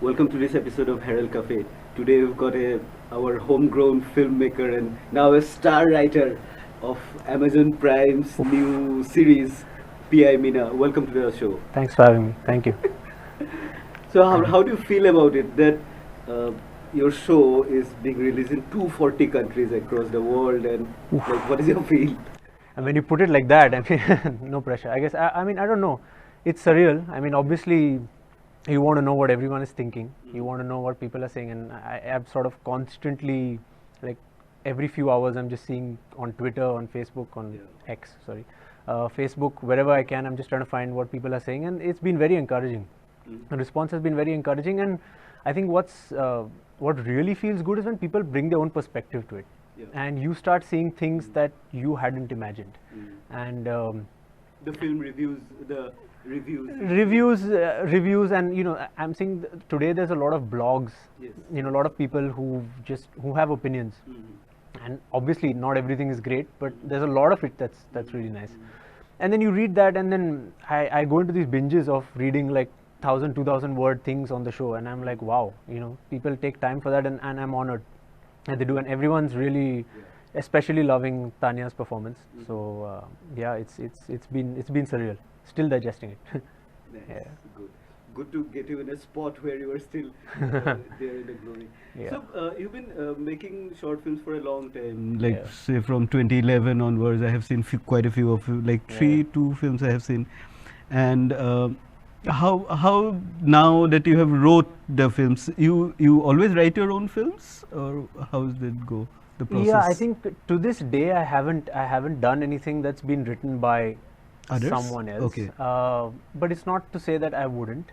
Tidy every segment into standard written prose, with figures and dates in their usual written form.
Welcome to this episode of Herald Cafe. Today we've got our homegrown filmmaker and now a star writer of Amazon Prime's new series, PI Meena. Welcome to the show. Thanks for having me. Thank you. So how do you feel about it that your show is being released in 240 countries across the world, and like, what is your feel? And when you put it like that, I mean, no pressure. I guess, I mean, I don't know. It's surreal. I mean, obviously, you want to know what everyone is thinking. You want to know what people are saying. And I am sort of constantly, like, every few hours, I'm just seeing on Twitter, on Facebook, on X, sorry, Facebook, wherever I can, I'm just trying to find what people are saying. And it's been very encouraging. The response has been very encouraging. And I think what really feels good is when people bring their own perspective to it. And you start seeing things that you hadn't imagined. And the film reviews, the reviews, and I'm seeing today there's a lot of blogs. A lot of people who have opinions. And obviously not everything is great, but there's a lot of it that's really nice. And then you read that, and then I go into these binges of reading like 1,000, 2,000 word things on the show, and I'm like, wow, people take time for that, and I'm honored that they do, and everyone's really especially loving Tanya's performance. So yeah, it's been surreal. Still digesting it. Nice. Good to get you in a spot where you are still there in the glory. So you've been making short films for a long time, like say from 2011 onwards. I have seen quite a few of you, like two films I have seen. And how now that you have wrote the films, you always write your own films, or how does that go, the process? Yeah, I think to this day I haven't done anything that's been written by someone else. Okay. But it's not to say that I wouldn't.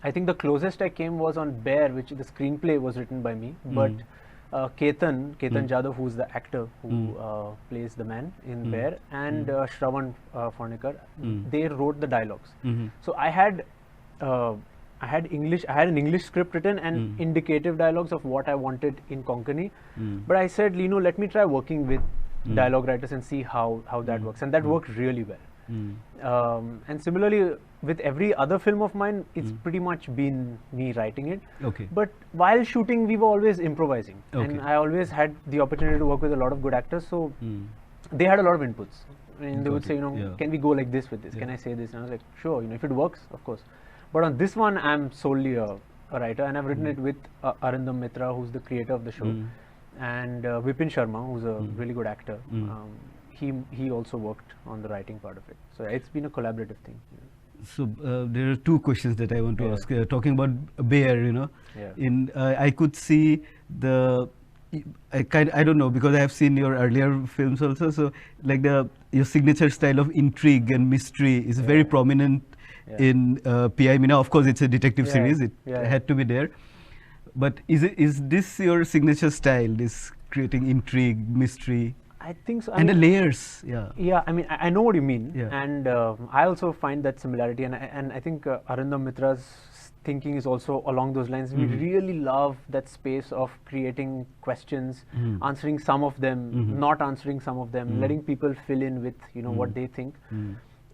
I think the closest I came was on Bear, which the screenplay was written by me. But Ketan Jadhav, who's the actor who plays the man in Bear, and Shravan Fornikar, they wrote the dialogues. So I had an English script written and indicative dialogues of what I wanted in Konkani. But I said, let me try working with dialogue writers and see how that works, and that worked really well. And similarly with every other film of mine, it's pretty much been me writing it. But while shooting, we were always improvising, and I always had the opportunity to work with a lot of good actors, so they had a lot of inputs. And they would say, can we go like this with this? Can I say this? And I was like, sure, if it works, of course. But on this one, I'm solely a writer, and I've written it with Arindam Mitra, who's the creator of the show, and Vipin Sharma, who's a really good actor. He also worked on the writing part of it. So it's been a collaborative thing. So there are two questions that I want to ask. Talking about Bear, I could see I don't know, because I have seen your earlier films also. So like your signature style of intrigue and mystery is very prominent in PI Meena. Of course, it's a detective series. It had to be there. But is this your signature style? This creating intrigue, mystery? I think so. And the layers, I mean, I know what you mean, and I also find that similarity, and I think Arindam Mitra's thinking is also along those lines. We really love that space of creating questions, answering some of them, not answering some of them, letting people fill in with what they think.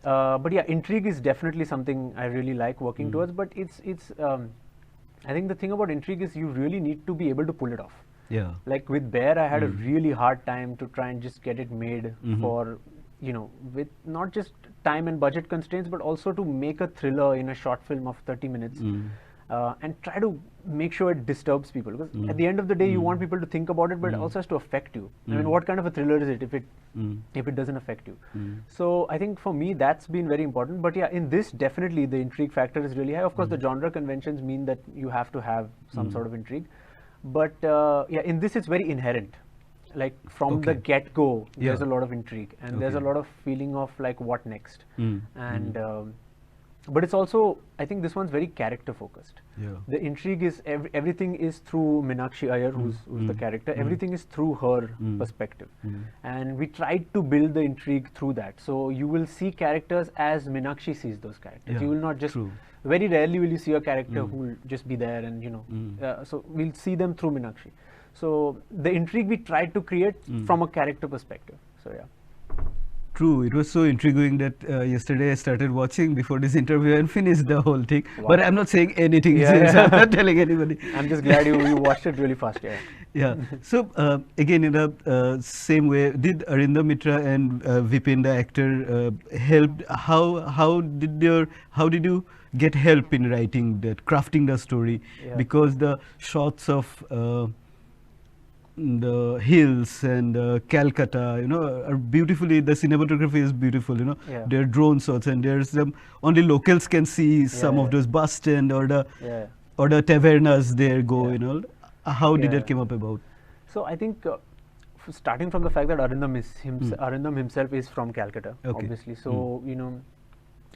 But yeah, intrigue is definitely something I really like working towards. But it's I think the thing about intrigue is you really need to be able to pull it off. Like with Bear, I had a really hard time to try and just get it made for, with not just time and budget constraints, but also to make a thriller in a short film of 30 minutes and try to make sure it disturbs people. Because at the end of the day, you want people to think about it, but it also has to affect you. I mean, what kind of a thriller is it if it doesn't affect you? So I think for me, that's been very important. But yeah, in this, definitely the intrigue factor is really high. Of course, the genre conventions mean that you have to have some sort of intrigue. But yeah, in this it's very inherent. Like from the get-go, there's a lot of intrigue, and there's a lot of feeling of like what next. And but it's also, I think this one's very character-focused. The intrigue is everything is through Meenakshi Iyer, who's the character. Everything is through her perspective, and we tried to build the intrigue through that. So you will see characters as Meenakshi sees those characters. You will not just very rarely will you see a character who will just be there, and so we'll see them through Meenakshi. So the intrigue we tried to create from a character perspective. So yeah. True, it was so intriguing that yesterday I started watching before this interview and finished the whole thing. Wow. But I'm not saying anything, I'm not telling anybody. I'm just glad you watched it really fast, yeah. Yeah. So again, in the same way, did Arindam Mitra and Vipin, the actor, help? How did you get help in writing that, crafting the story? Yeah. Because the shots of the hills and Calcutta, are beautifully, the cinematography is beautiful, there are drone shots, and there's only locals can see some of those bus stand or the tavernas there go, How did that come up about? So I think starting from the fact that Arindam himself is from Calcutta, obviously, so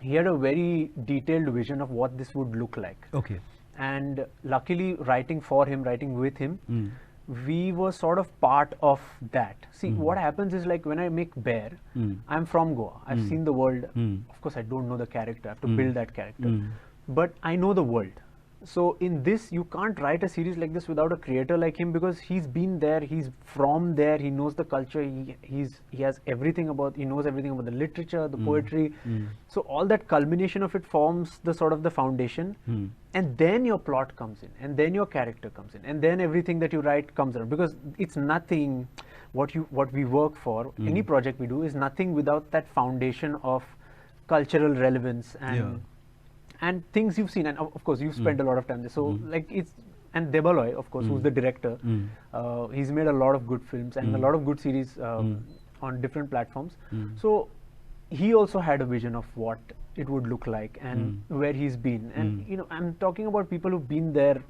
he had a very detailed vision of what this would look like. Okay. And luckily, writing for him, writing with him, we were sort of part of that. See, what happens is, like when I make Bear, I'm from Goa. I've seen the world. Of course, I don't know the character. I have to build that character. But I know the world. So in this, you can't write a series like this without a creator like him, because he's been there, he's from there, he knows the culture, he has everything about, he knows everything about the literature, the poetry. So all that culmination of it forms the sort of the foundation, and then your plot comes in, and then your character comes in, and then everything that you write comes around, because it's nothing, what we work for, any project we do is nothing without that foundation of cultural relevance and things you've seen, and of course you've spent a lot of time there. So like and Debaloy, of course, who's the director, he's made a lot of good films and a lot of good series on different platforms. So he also had a vision of what it would look like and where he's been. And I'm talking about people who've been there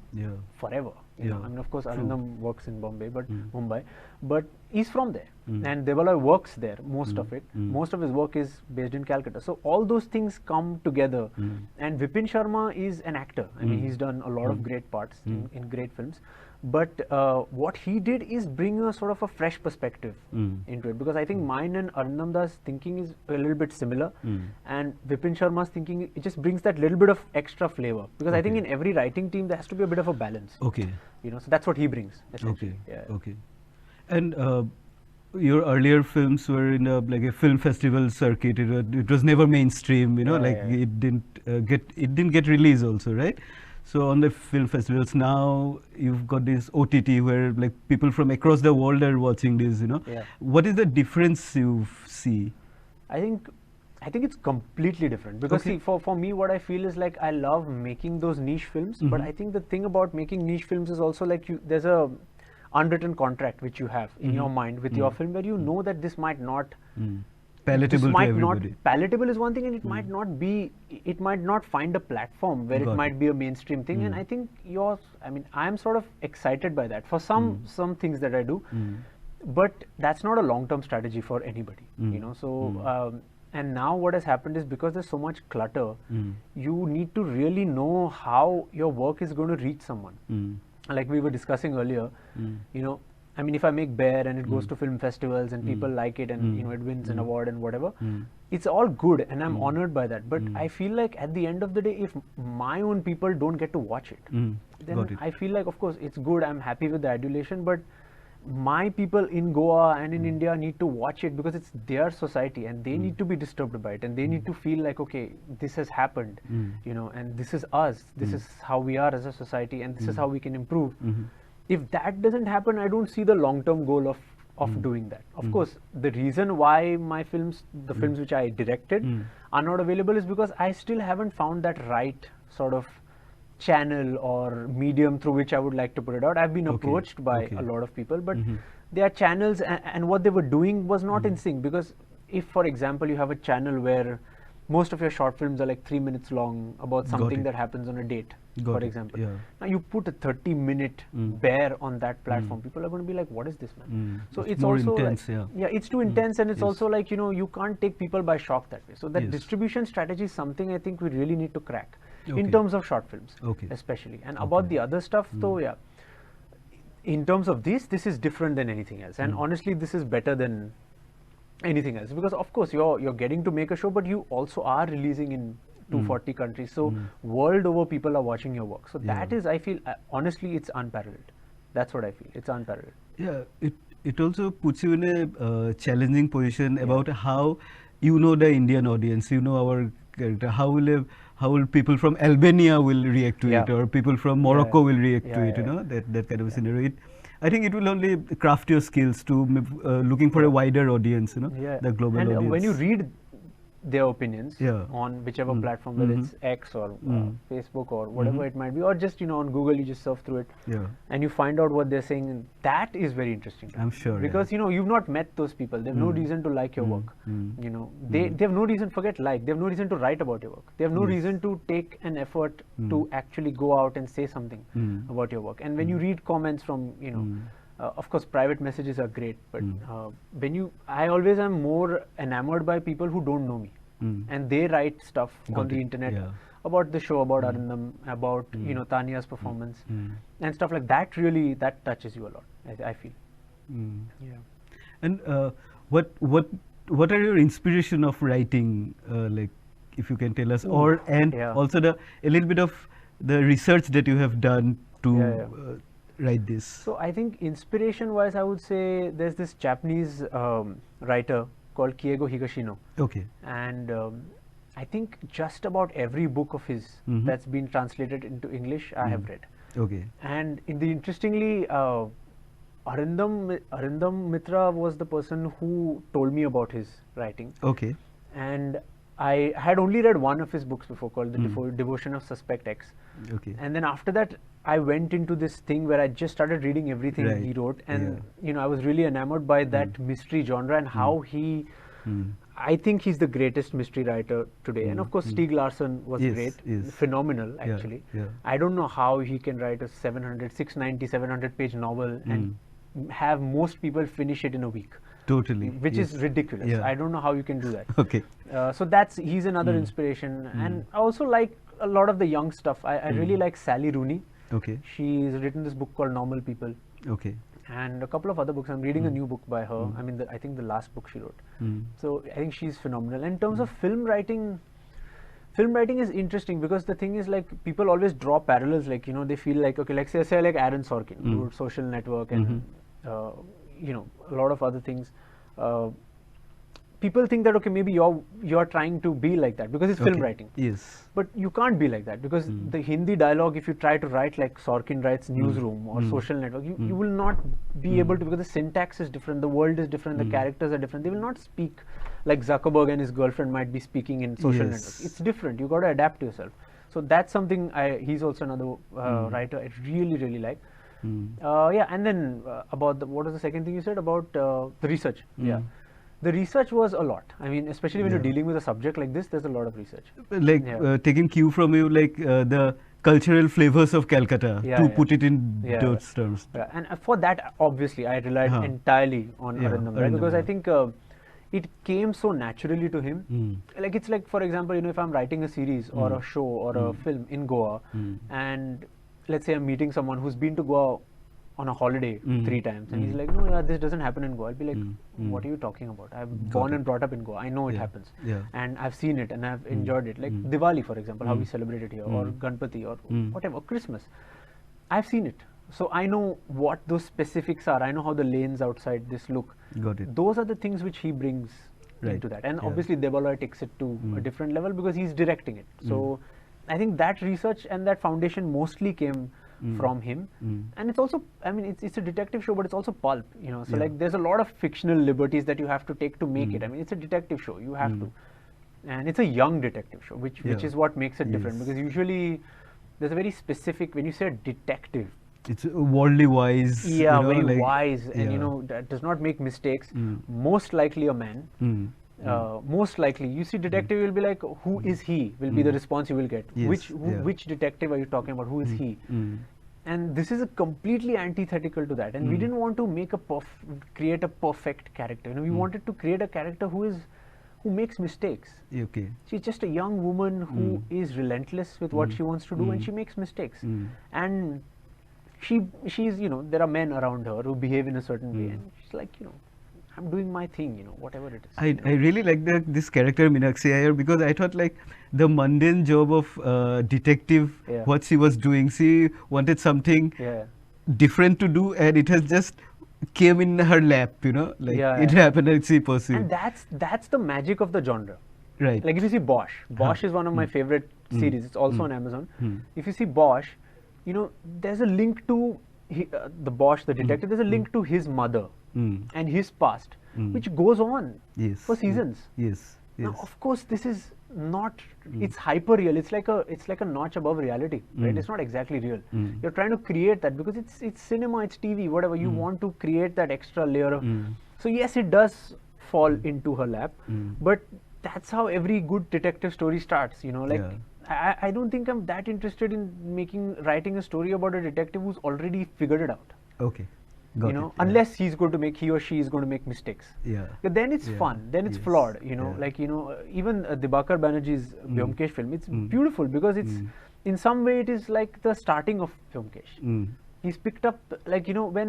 forever. I mean, of course, Arindam works in Mumbai, but he's from there. And Debaloy works there, most of it. Most of his work is based in Calcutta. So all those things come together. And Vipin Sharma is an actor. I mean, he's done a lot of great parts in great films. But what he did is bring a sort of a fresh perspective into it, because I think mine and Arindam's thinking is a little bit similar, and Vipin Sharma's thinking, it just brings that little bit of extra flavor, because I think in every writing team there has to be a bit of a balance. Okay. So that's what he brings, essentially. Okay. And your earlier films were in like a film festival circuit. It was never mainstream, it didn't get released also, right? So on the film festivals now, you've got this OTT where like people from across the world are watching this, What is the difference you see? I think it's completely different, because see, for me, what I feel is like I love making those niche films, but I think the thing about making niche films is also like there's a unwritten contract which you have in your mind with your film, where you know that this might not palatable to everybody. Palatable is one thing, and it might not be, it might not find a platform where it might be a mainstream thing. And I think I'm sort of excited by that for some things that I do, but that's not a long-term strategy for anybody, so and now what has happened is, because there's so much clutter, you need to really know how your work is going to reach someone. Like we were discussing earlier, I mean, if I make Bear and it goes to film festivals and people like it and it wins an award and whatever, it's all good, and I'm honored by that. But I feel like at the end of the day, if my own people don't get to watch it, then I feel like, of course, it's good, I'm happy with the adulation, but my people in Goa and in India need to watch it, because it's their society, and they need to be disturbed by it, and they need to feel like, okay, this has happened, and this is us, this is how we are as a society, and this is how we can improve. If that doesn't happen, I don't see the long-term goal of doing that. Of course, the reason why my films, the films which I directed, are not available is because I still haven't found that right sort of channel or medium through which I would like to put it out. I've been approached by a lot of people, but their channels and what they were doing was not in sync. Because if, for example, you have a channel where most of your short films are like 3 minutes long about something that happens on a date, for example. Now you put a 30-minute Bear on that platform, people are going to be like, what is this, man? So it's more also intense, like, it's too intense, and it's also like, you can't take people by shock that way. So that distribution strategy is something I think we really need to crack in terms of short films, especially. And about the other stuff, though, in terms of this is different than anything else. And honestly, this is better than anything else, because of course you're getting to make a show, but you also are releasing in 240 countries, so world over people are watching your work. So that is, I feel, honestly, it's unparalleled. That's what I feel, it's unparalleled. It also puts you in a challenging position about how you know the Indian audience, you know our character. How will people from Albania will react to it, or people from Morocco will react to it? You know, that kind of scenario. I think it will only craft your skills to looking for a wider audience. You know, the global audience. And when you read their opinions on whichever platform, whether it's X or Facebook or whatever it might be, or just on Google, you just surf through it and you find out what they're saying, and that is very interesting. I'm sure, because you've not met those people. They have no reason to like your work. They have no reason, forget like, they have no reason to write about your work. They have no reason to take an effort to actually go out and say something about your work. And when you read comments from of course, private messages are great, but I always am more enamored by people who don't know me, and they write stuff on the internet about the show, about Arindam, about Tania's performance, and stuff like that. Really, that touches you a lot. I feel. And what are your inspiration of writing? Like, if you can tell us, also a little bit of the research that you have done to. Write this. So I think inspiration-wise, I would say there's this Japanese writer called Kiego Higashino. Okay. And I think just about every book of his that's been translated into English, I have read. Okay. And interestingly, Arindam Mitra was the person who told me about his writing. Okay. And I had only read one of his books before, called The Devotion of Suspect X. Okay. And then after that, I went into this thing where I just started reading everything he wrote, and I was really enamored by that mystery genre and how he. I think he's the greatest mystery writer today, and of course Stieg Larsson was great, phenomenal actually. I don't know how he can write a 690, 700 page novel and have most people finish it in a week. Totally. Which is ridiculous. I don't know how you can do that. Okay. So he's another inspiration, and I also like a lot of the young stuff. I really like Sally Rooney. Okay. She's written this book called Normal People. Okay. And a couple of other books. I'm reading a new book by her. I mean, I think the last book she wrote. So I think she's phenomenal. And in terms of film writing is interesting because the thing is, like, people always draw parallels. Like, they feel like, okay, like say like Aaron Sorkin, who wrote Social Network and a lot of other things. People think that, okay, maybe you're trying to be like that because it's film writing. Yes. But you can't be like that because the Hindi dialogue, if you try to write like Sorkin writes Newsroom or Social Network, you will not be able to, because the syntax is different, the world is different, the characters are different. They will not speak like Zuckerberg and his girlfriend might be speaking in Social Network. It's different. You got to adapt to yourself. So that's something he's also another writer I really, really like. And then about what was the second thing you said about the research? The research was a lot. I mean, especially when you're dealing with a subject like this, there's a lot of research. Like taking cue from you, like the cultural flavors of Calcutta, to put it in those terms. And for that, obviously, I relied entirely on Arindam, right? Because I think it came so naturally to him. Like, it's like, for example, if I'm writing a series or a show or a film in Goa, and let's say I'm meeting someone who's been to Goa on a holiday 3 times, and he's like, no, this doesn't happen in Goa. I'll be like, what are you talking about? I've born and brought up in Goa. I know it happens. And I've seen it and I've enjoyed it. Like Diwali, for example, how we celebrate it here, or Ganpati, or whatever, Christmas. I've seen it. So I know what those specifics are. I know how the lanes outside this look. Got it. Those are the things which he brings into that. And obviously Debaloy takes it to a different level because he's directing it. So I think that research and that foundation mostly came from him. And it's also, I mean, it's a detective show, but it's also pulp, so like there's a lot of fictional liberties that you have to take to make it. I mean, it's a detective show, you have to. And it's a young detective show, which is what makes it different, because usually there's a very specific, when you say detective, it's worldly wise. Yeah, very wise, and that does not make mistakes. Most likely a man. Most likely, you see, detective will be like, who is he? Will be the response you will get. Which detective are you talking about? Who is he? And this is a completely antithetical to that. And we didn't want to make create a perfect character. We wanted to create a character who makes mistakes. Okay. She's just a young woman who is relentless with what she wants to do, and she makes mistakes. And she's there are men around her who behave in a certain way, and she's like, I'm doing my thing, whatever it is. I really like this character Meenakshi Iyer, because I thought, like, the mundane job of detective, what she was doing, she wanted something different to do, and it has just came in her lap, you know, like it happened and she pursued. And that's the magic of the genre. Right. Like if you see Bosch is one of my favorite series. It's also on Amazon. If you see Bosch, you know, there's a link to the Bosch, the detective. There's a link to his mother and his past, which goes on for seasons. Yes. Now, of course, this is not. It's hyper real. It's like a notch above reality, right? It's not exactly real. You're trying to create that because it's cinema, it's TV, whatever. You want to create that extra layer of. So yes, it does fall into her lap, but that's how every good detective story starts. You know, like I don't think I'm that interested in writing a story about a detective who's already figured it out. Okay. You know, unless he or she is going to make mistakes. Yeah. But then it's fun. Then it's flawed. You know, like even Dibakar Banerjee's Vyomkesh film. It's beautiful because it's in some way it is like the starting of Vyomkesh. He's picked up like when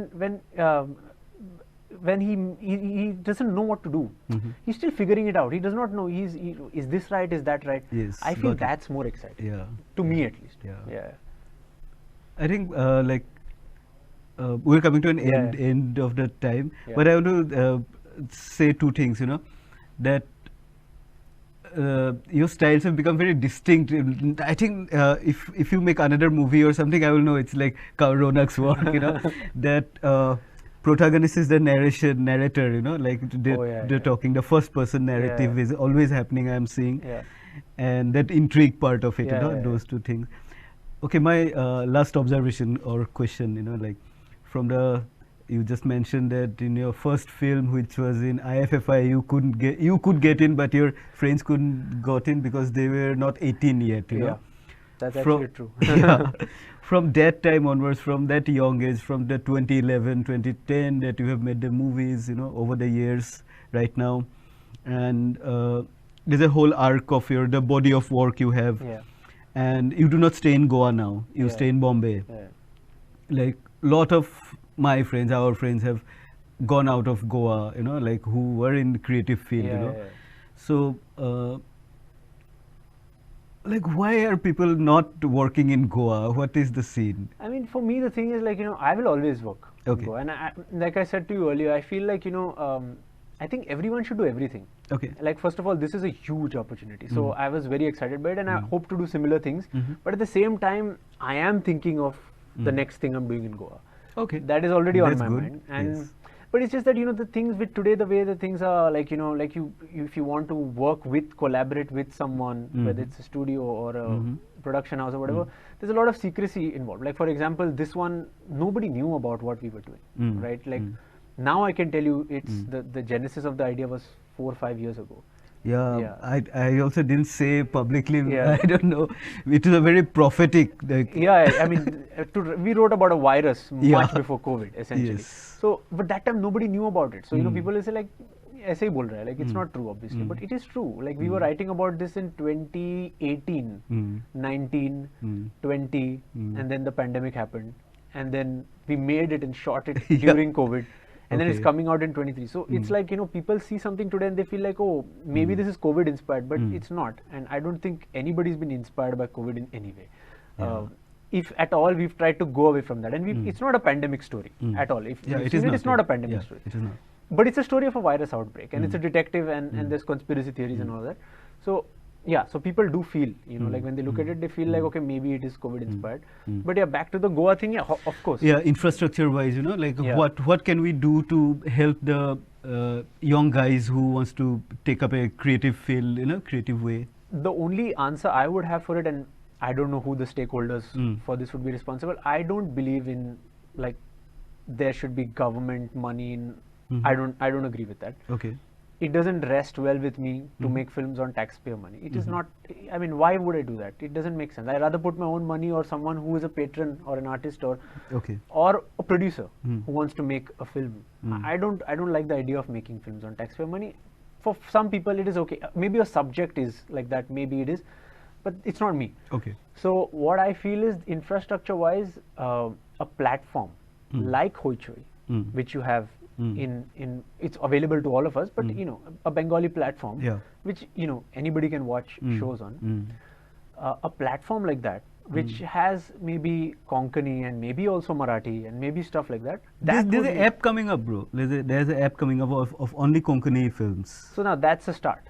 he doesn't know what to do. He's still figuring it out. He does not know. Is this right? Is that right? Yes. I feel that's more exciting. Yeah. To me at least. Yeah. I think like. We're coming to an end of the time, but I want to say two things. You know, that your styles have become very distinct. I think if you make another movie or something, I will know it's like Ronak's work. You know, that protagonist is the narrator. You know, like they're talking. The first person narrative is always happening. I'm seeing, and that intrigue part of it. You know, those two things. Okay, my last observation or question. You know, like. You just mentioned that in your first film, which was in IFFI, you could get in, but your friends couldn't got in because they were not 18 yet. You know, that's actually true. From that time onwards, from that young age, from the 2011, 2010 that you have made the movies, you know, over the years, right now, and there's a whole arc of the body of work you have, and you do not stay in Goa now. You stay in Bombay. Like. Lot of my friends, our friends have gone out of Goa, you know, like who were in the creative field, you know. So, like, why are people not working in Goa? What is the scene? I mean, for me, the thing is like, you know, I will always work in Goa. And like I said to you earlier, I feel like, you know, I think everyone should do everything. Okay. Like, first of all, this is a huge opportunity. So I was very excited by it and I hope to do similar things. But at the same time, I am thinking of the next thing I'm doing in Goa. Okay. That is already on my mind. And but it's just that, you know, the things with today, the way the things are, like, you know, like if you want to collaborate with someone, whether it's a studio or a production house or whatever, there's a lot of secrecy involved. Like, for example, this one, nobody knew about what we were doing, right? Like, now I can tell you it's the genesis of the idea was 4 or 5 years ago. Yeah. I also didn't say publicly. I don't know. It is a very prophetic. Like I mean, we wrote about a virus much before COVID, essentially. Yes. So, but that time nobody knew about it. So, you know, people will say like, aise hi bol raha hai. Like, it's not true, obviously, but it is true. Like, we were writing about this in 2018, 19, 20, and then the pandemic happened, and then we made it and shot it during COVID. And then it's coming out in 23. So it's like, you know, people see something today and they feel like, oh, maybe this is COVID inspired, but it's not. And I don't think anybody's been inspired by COVID in any way. If at all, we've tried to go away from that. And it's not a pandemic story at all. If it's not a pandemic story. It is not. But it's a story of a virus outbreak. And it's a detective and there's conspiracy theories and all that. So, yeah, so people do feel, you know, like when they look at it, they feel like, okay, maybe it is COVID inspired. But yeah, back to the Goa thing, of course. Yeah, infrastructure wise, you know, like what can we do to help the young guys who wants to take up a creative field, you know, creative way? The only answer I would have for it, and I don't know who the stakeholders for this would be responsible. I don't believe in like there should be government money in. I don't agree with that. Okay. It doesn't rest well with me to make films on taxpayer money. It is not, I mean, why would I do that? It doesn't make sense. I'd rather put my own money or someone who is a patron or an artist or a producer who wants to make a film. I don't like the idea of making films on taxpayer money. For some people it is okay. Maybe a subject is like that, maybe it is, but it's not me. Okay. So what I feel is infrastructure wise, a platform like Hoichoi, which you have it's available to all of us, but you know, a Bengali platform which, you know, anybody can watch shows on. A platform like that which has maybe Konkani and maybe also Marathi and maybe stuff like that. There's an app coming up, bro. There's an app coming up of only Konkani films. So now that's a start.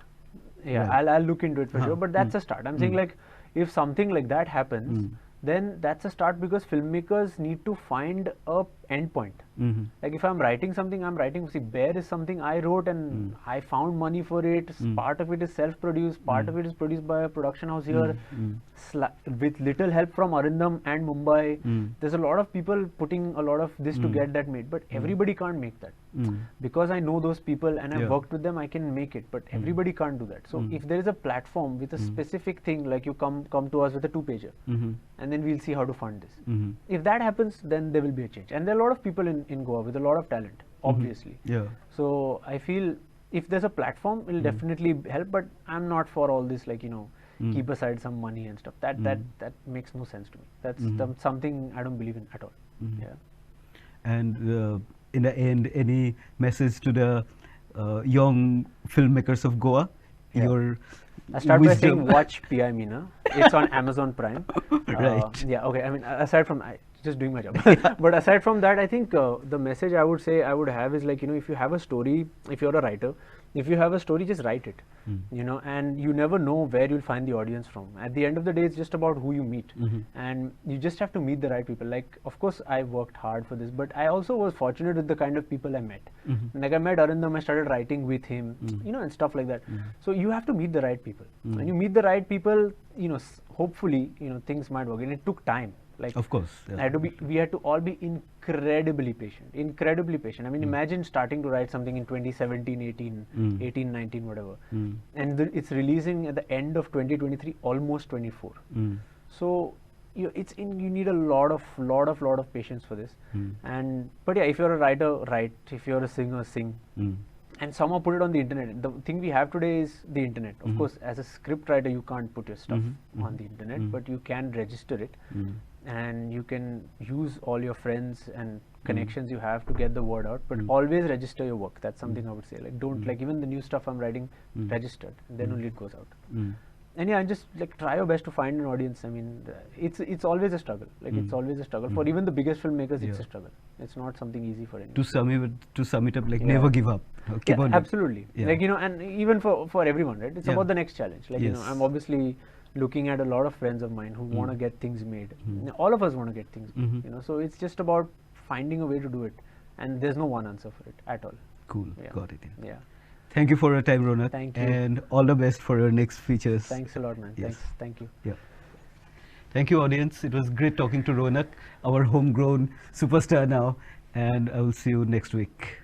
Yeah, right. I'll look into it for sure, but that's a start. I'm saying, like, if something like that happens, then that's a start, because filmmakers need to find a endpoint. Like, if I'm writing something, see, Bear is something I wrote and I found money for it. Part of it is self-produced, part of it is produced by a production house here, with little help from Arindam and Mumbai. There's a lot of people putting a lot of this to get that made, but everybody can't make that. Because I know those people and I've worked with them, I can make it, but everybody can't do that. So if there is a platform with a specific thing, like you come to us with a 2-pager, and then we'll see how to fund this. If that happens, then there will be a change. And there are a lot of people in Goa with a lot of talent, obviously. So I feel if there's a platform, it'll definitely help, but I'm not for all this, like, keep aside some money and stuff. That makes no sense to me. That's something I don't believe in at all. And in the end, any message to the young filmmakers of Goa? I start by saying watch PI Meena. It's on Amazon Prime. Right. Yeah, okay. I mean, aside from just doing my job. But aside from that, I think the message I would have is, like, if you have a story, if you're a writer, if you have a story, just write it. And you never know where you'll find the audience from. At the end of the day, it's just about who you meet. And you just have to meet the right people. Like, of course, I worked hard for this, but I also was fortunate with the kind of people I met. Like, I met Arindam, I started writing with him, and stuff like that. So you have to meet the right people. When you meet the right people, hopefully, things might work. And it took time. Like, of course, we had to all be incredibly patient. I mean, imagine starting to write something in 2017, 18, 19, whatever, and it's releasing at the end of 2023, almost 24. So you need a lot of patience for this. But yeah, if you're a writer, write. If you're a singer, sing. And somehow put it on the internet. The thing we have today is the internet. Of course, as a script writer, you can't put your stuff on the internet, but you can register it. And you can use all your friends and connections you have to get the word out, but always register your work. That's something I would say. Like, don't, like, even the new stuff I'm writing, registered, and then only it goes out. And yeah, and just, like, try your best to find an audience. I mean, it's always a struggle. Like, it's always a struggle. For even the biggest filmmakers, it's a struggle. It's not something easy for anyone. To sum it up, like, never give up. Keep on. Absolutely. Like, and even for everyone, right? It's about the next challenge. Like, I'm obviously looking at a lot of friends of mine who want to get things made. All of us want to get things made, so it's just about finding a way to do it, and there's no one answer for it at all. Cool. Got it. Thank you for your time, Ronak. Thank you. And all the best for your next features. Thanks a lot, man. Thank you. Thank you, audience. It was great talking to Ronak, our homegrown superstar now, and I will see you next week.